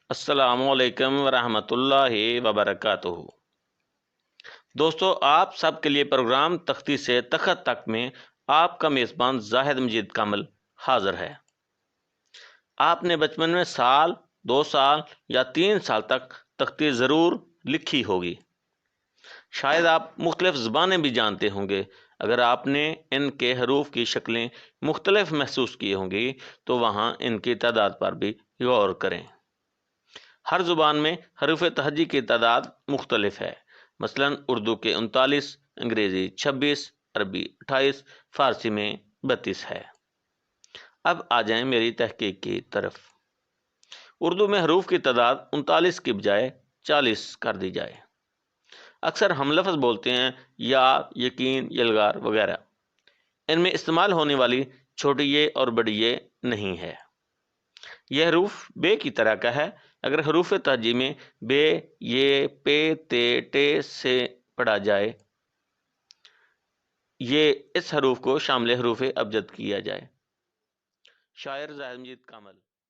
السلام علیکم ورحمۃ اللہ وبرکاتہ۔ دوستو، آپ سب کے لیے پروگرام تختی سے تخت تک میں آپ کا میزبان زاہد مجید کامل حاضر ہے۔ آپ نے بچپن میں سال، 2 سال یا 3 سال تک تختی ضرور لکھی ہوگی۔ شاید آپ مختلف زبانیں بھی جانتے ہوں گے۔ اگر آپ نے ان کے حروف کی شکلیں مختلف محسوس کی ہوں گی تو وہاں ان کی تعداد پر بھی غور کریں۔ ہر زبان میں حروف تہجی کی تعداد مختلف ہے۔ مثلا اردو کے 39، انگریزی 26، عربی 28، فارسی میں 32 ہے۔ اب آ جائیں میری تحقیق کی طرف۔ اردو میں حروف کی تعداد 39 کی بجائے 40 کر دی جائے۔ اکثر ہم لفظ بولتے ہیں یا، یقین، یلغار وغیرہ۔ ان میں استعمال ہونے والی چھوٹی یہ اور بڑی یہ نہیں ہے۔ یہ حروف بے کی طرح کا ہے۔ اگر حروف تہجی میں بے، یہ، پے، تے، ٹے سے پڑھا جائے، یہ اس حروف کو شامل حروف ابجد کیا جائے۔ شاعر زاہد مجید کامل۔